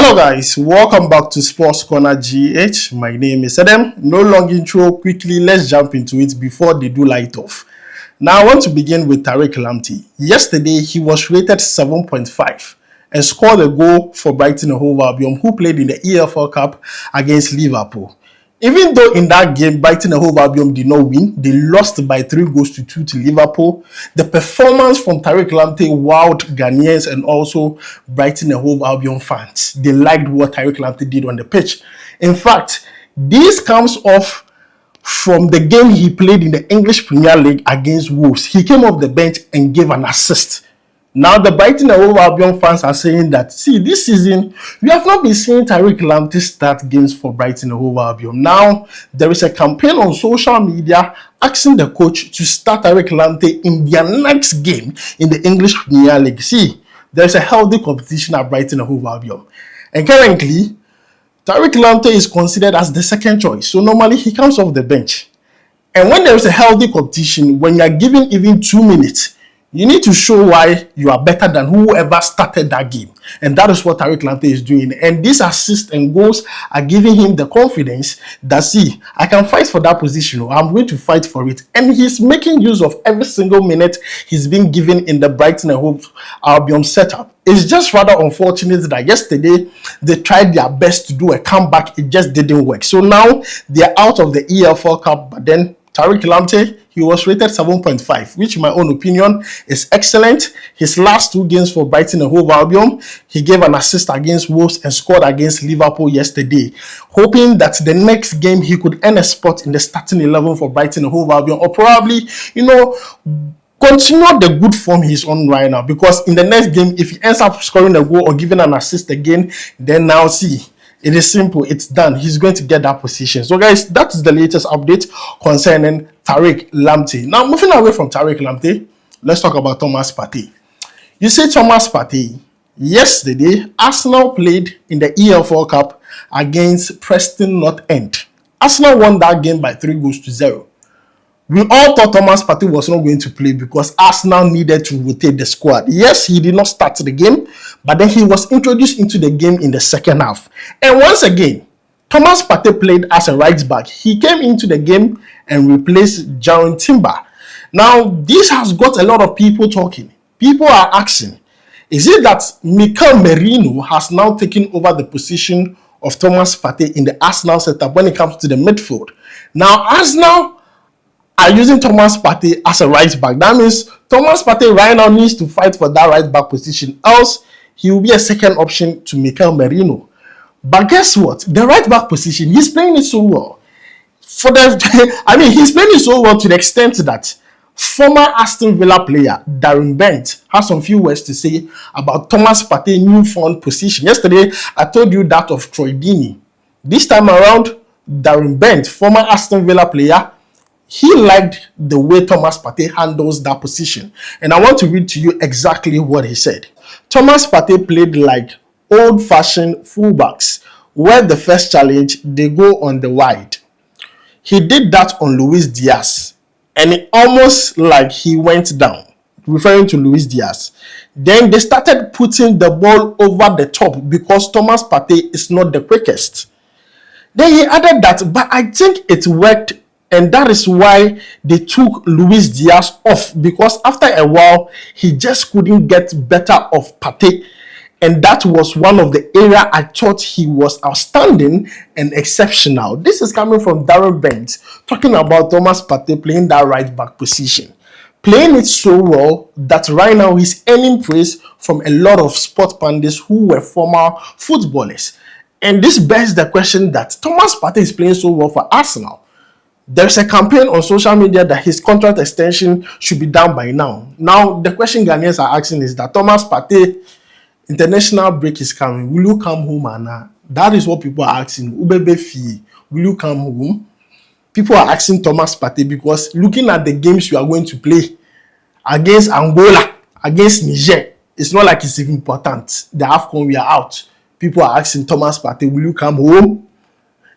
Hello guys, welcome back to SportsCorner GH. My name is Adam. No long intro, quickly let's jump into it before they do light off. Now I want to begin with Tariq Lamptey. Yesterday he was rated 7.5 and scored a goal for Brighton and Hove Albion, who played in the EFL Cup against Liverpool. Even though in that game, Brighton and Hove Albion did not win, they lost by 3-2 to Liverpool. The performance from Tariq Lamptey wowed Ghanaians and also Brighton and Hove Albion fans. They liked what Tariq Lamptey did on the pitch. In fact, this comes off from the game he played in the English Premier League against Wolves. He came off the bench and gave an assist. Now, the Brighton and Hove Albion fans are saying that, see, this season, we have not been seeing Tariq Lamptey start games for Brighton and Hove Albion. Now, there is a campaign on social media asking the coach to start Tariq Lamptey in their next game in the English Premier League. See, there is a healthy competition at Brighton and Hove Albion. And currently, Tariq Lamptey is considered as the second choice. So normally, he comes off the bench. And when there is a healthy competition, when you are given even 2 minutes, you need to show why you are better than whoever started that game. And that is what Tariq Lamptey is doing. And these assists and goals are giving him the confidence that, see, I can fight for that position. I'm going to fight for it. And he's making use of every single minute he's been given in the Brighton and Hove Albion setup. It's just rather unfortunate that yesterday they tried their best to do a comeback. It just didn't work. So now they're out of the EFL Cup. But then Tariq Lamptey, he was rated 7.5, which in my own opinion is excellent. His last 2 games for Brighton and Hove Albion, he gave an assist against Wolves and scored against Liverpool yesterday. Hoping that the next game he could earn a spot in the starting 11 for Brighton and Hove Albion, or probably, continue the good form he's on right now. Because in the next game, if he ends up scoring a goal or giving an assist again, then now see, it is simple. It's done. He's going to get that position. So, guys, that is the latest update concerning Tariq Lamptey. Now, moving away from Tariq Lamptey, let's talk about Thomas Partey. You see, Thomas Partey, yesterday, Arsenal played in the EFL Cup against Preston North End. Arsenal won that game by 3-0. We all thought Thomas Partey was not going to play because Arsenal needed to rotate the squad. Yes, he did not start the game, but then he was introduced into the game in the second half. And once again, Thomas Partey played as a right back. He came into the game and replaced Darren Timber. Now, this has got a lot of people talking. People are asking, is it that Mikel Merino has now taken over the position of Thomas Partey in the Arsenal setup when it comes to the midfield? Now, Arsenal are using Thomas Partey as a right back. That means Thomas Partey right now needs to fight for that right back position. Else, he will be a second option to Mikel Merino. But guess what? The right back position, he's playing it so well. He's playing it so well to the extent that former Aston Villa player Darren has some few words to say about Thomas Partey's newfound position. Yesterday, I told you that of Troy Deeney. This time around, Darren, former Aston Villa player, he liked the way Thomas Partey handles that position. And I want to read to you exactly what he said. Thomas Partey played like old-fashioned fullbacks, where the first challenge, they go on the wide. He did that on Luis Diaz, and it almost like he went down, referring to Luis Diaz. Then they started putting the ball over the top because Thomas Partey is not the quickest. Then he added that, but I think it worked. And that is why they took Luis Diaz off, because after a while, he just couldn't get better of Partey. And that was one of the areas I thought he was outstanding and exceptional. This is coming from Darren, talking about Thomas Partey playing that right back position. Playing it so well that right now he's earning praise from a lot of sport pundits who were former footballers. And this begs the question that Thomas Partey is playing so well for Arsenal. There's a campaign on social media that his contract extension should be done by now. Now, the question Ghanaians are asking is that Thomas Partey, international break is coming. Will you come home, Anna? That is what people are asking. Ubebe fee. Will you come home? People are asking Thomas Partey because looking at the games you are going to play against Angola, against Niger, it's not like it's even important. The AFCON, we are out. People are asking Thomas Partey, will you come home?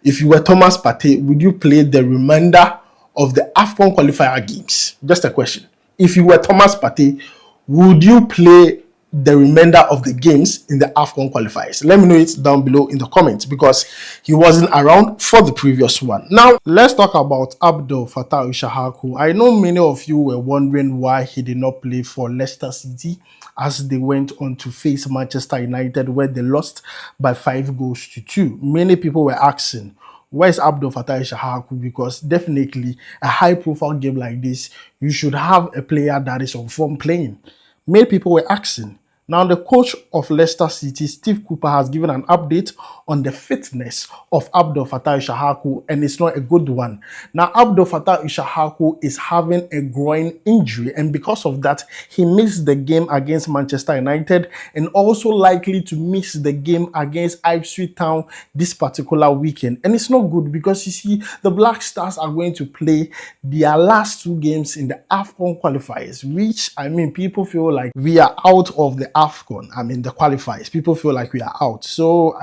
If you were Thomas Partey, would you play the remainder of the AFCON qualifier games? Just a question. If you were Thomas Partey, would you play the remainder of the games in the AFCON qualifiers? Let me know it down below in the comments, because he wasn't around for the previous one. Now, let's talk about Abdul Fatawu. I know many of you were wondering why he did not play for Leicester City as they went on to face Manchester United, where they lost by 5-2. Many people were asking, where's Abdul Fatawu? Because definitely a high-profile game like this, you should have a player that is on form playing. Many people were asking. Now, the coach of Leicester City, Steve Cooper, has given an update on the fitness of Abdul Fatawu, and it's not a good one. Now, Abdul Fatawu is having a groin injury, and because of that, he missed the game against Manchester United and also likely to miss the game against Ipswich Town this particular weekend. And it's not good, because you see, the Black Stars are going to play their last 2 games in the AFCON qualifiers, which, I mean, people feel like we are out of the AFCON, the qualifiers. People feel like we are out. So,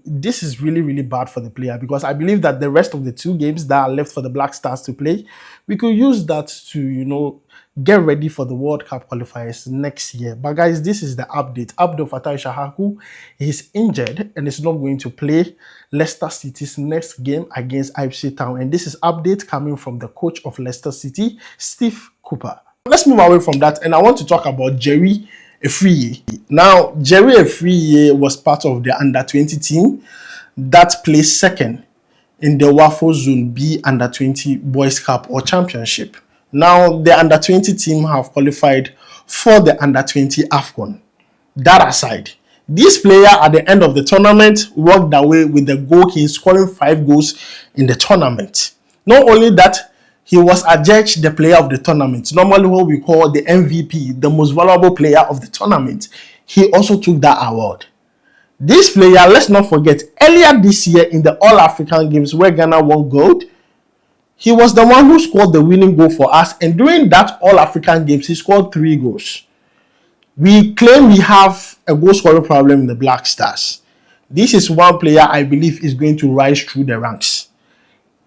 this is really, really bad for the player, because I believe that the rest of the 2 games that are left for the Black Stars to play, we could use that to, get ready for the World Cup qualifiers next year. But guys, this is the update. Abdul Fatawu is injured and is not going to play Leicester City's next game against Ipswich Town. And this is update coming from the coach of Leicester City, Steve Cooper. Let's move away from that, and I want to talk about Jerry Afriyie. Now, Jerry Afriyie was part of the under-20 team that placed second in the WAFO Zone B Under-20 Boys Cup or Championship. Now, the Under-20 team have qualified for the Under-20 AFCON. That aside, this player at the end of the tournament walked away with the goal king, scoring 5 goals in the tournament. Not only that, he was adjudged the player of the tournament, normally what we call the MVP, the most valuable player of the tournament. He also took that award. This player, let's not forget, earlier this year in the All-African Games where Ghana won gold, he was the one who scored the winning goal for us, and during that All-African Games, he scored 3 goals. We claim we have a goal scoring problem in the Black Stars. This is one player I believe is going to rise through the ranks.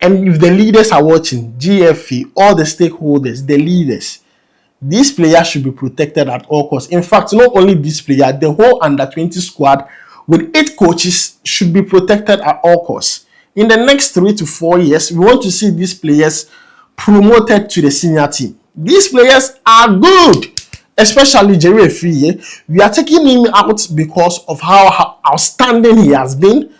And if the leaders are watching, GFA, all the stakeholders, the leaders, this player should be protected at all costs. In fact, not only this player, the whole under-20 squad with 8 coaches should be protected at all costs. In the next 3 to 4 years, we want to see these players promoted to the senior team. These players are good, especially Jerry Afriyie. We are taking him out because of how outstanding he has been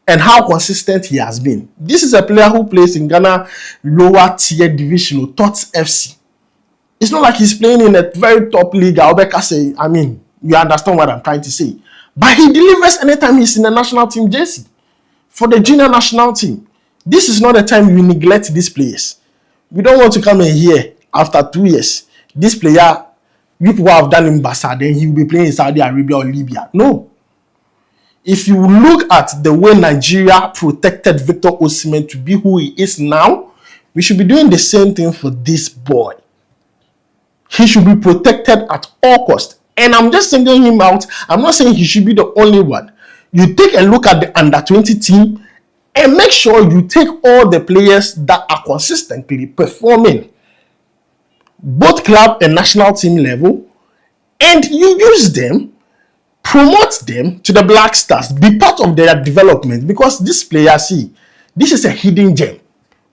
and how consistent he has been. This is a player who plays in Ghana lower tier division, TOTS FC. It's not like he's playing in a very top league. You understand what I'm trying to say. But he delivers anytime he's in the national team jersey for the junior national team. This is not the time we neglect these players. We don't want to come in here after 2 years. This player, you people have done in Basa, then he will be playing in Saudi Arabia or Libya. No. If you look at the way Nigeria protected Victor Osimhen to be who he is now, we should be doing the same thing for this boy. He should be protected at all costs. And I'm just singling him out. I'm not saying he should be the only one. You take a look at the under-20 team and make sure you take all the players that are consistently performing, both club and national team level, and you use them, promote them to the Black Stars, be part of their development, because this player, see, this is a hidden gem.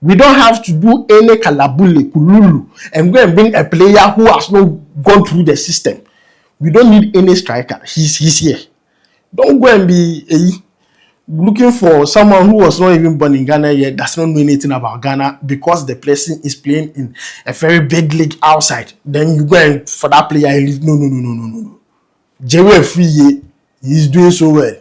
We don't have to do any kalabule, kululu, and go and bring a player who has not gone through the system. We don't need any striker. He's here. Don't go and be looking for someone who was not even born in Ghana yet, does not know anything about Ghana, because the person is playing in a very big league outside. Then you go and for that player, no. Jerry Afriyie is doing so well.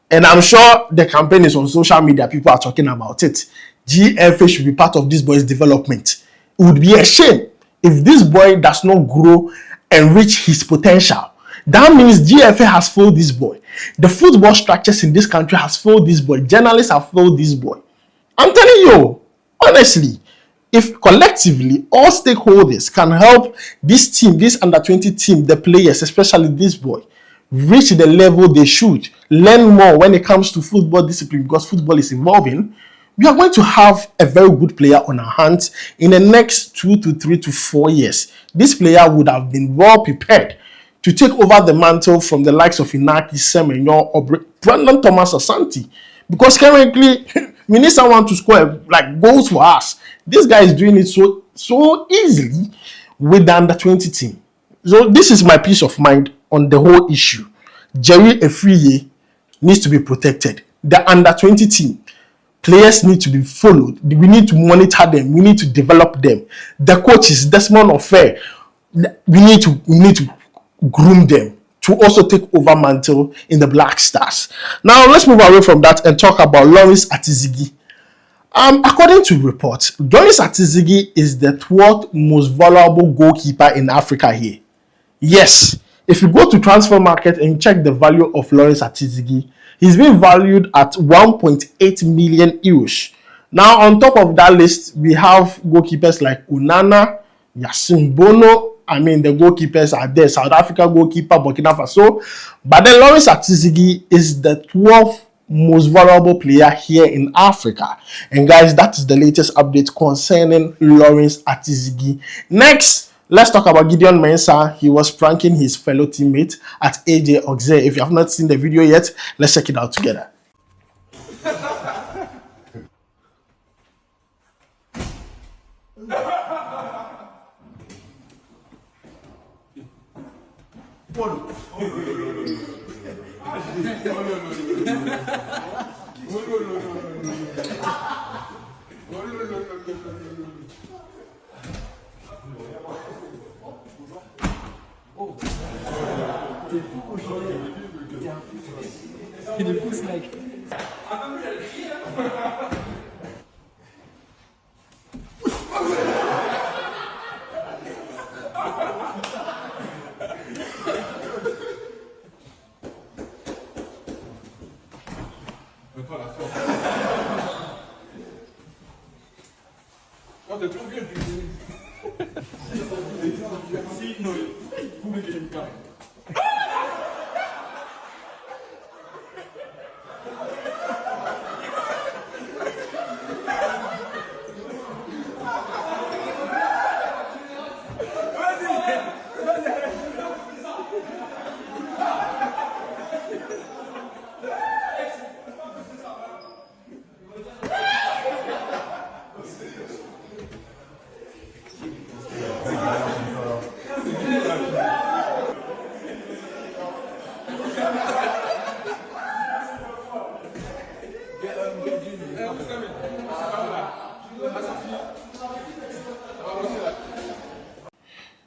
And I'm sure the campaign is on social media. People are talking about it. GFA should be part of this boy's development. It would be a shame if this boy does not grow and reach his potential. That means GFA has failed this boy. The football structures in this country has failed this boy. Journalists have failed this boy. I'm telling you, honestly, if collectively all stakeholders can help this team, this under-20 team, the players, especially this boy, reach the level they should, learn more when it comes to football discipline, because football is evolving, we are going to have a very good player on our hands in the next 2 to 3 to 4 years. This player would have been well prepared to take over the mantle from the likes of Inaki, Semenyo, or Brandon Thomas Asante. Because currently, we need someone to score like goals for us. This guy is doing it so easily with the under-20 team. So this is my peace of mind on the whole issue. Jerry Afriyie needs to be protected. The under-20 team, players need to be followed. We need to monitor them. We need to develop them. The coaches, Desmond Ofer, we need to groom them to also take over mantle in the Black Stars. Now let's move away from that and talk about Lawrence Ati-Zigi. According to reports, Lawrence Ati-Zigi is the 12th most valuable goalkeeper in Africa here. Yes, if you go to transfer market and check the value of Lawrence Ati-Zigi, he's been valued at 1.8 million euros. Now, on top of that list, we have goalkeepers like Unana, Yasin Bono. I mean, the goalkeepers are there. South Africa goalkeeper, Burkina Faso. But then Lawrence Ati-Zigi is the 12th most valuable player here in Africa. And guys, that is the latest update concerning Lawrence Ati-Zigi. Next, let's talk about Gideon Mensah. He was pranking his fellow teammate at AJ Oxlade. If you have not seen the video yet, let's check it out together.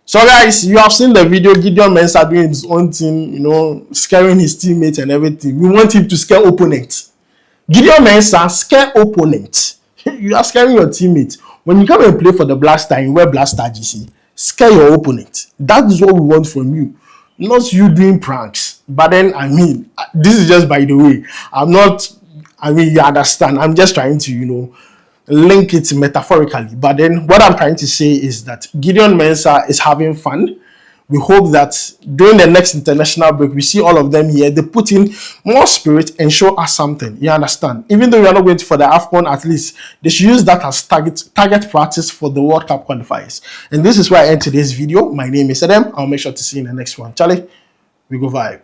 So guys, you have seen the video, Gideon Mensah doing his own thing, you know, scaring his teammates and everything. We want him to scare opponents. Gideon Mensah, scare opponents. You are scaring your teammates. When you come and play for the Black Star, you wear Black Star GC, scare your opponent. That is what we want from you. Not you doing pranks. But then, I mean, this is just by the way. You understand. I'm just trying to, you know, link it metaphorically. But then what I'm trying to say is that Gideon Mensah is having fun. We hope that during the next international break, we see all of them here. They put in more spirit and show us something. You understand? Even though we are not going for the AFCON, at least they should use that as target practice for the World Cup qualifiers. And this is where I end today's video. My name is Adam. I'll make sure to see you in the next one. Charlie, we go vibe.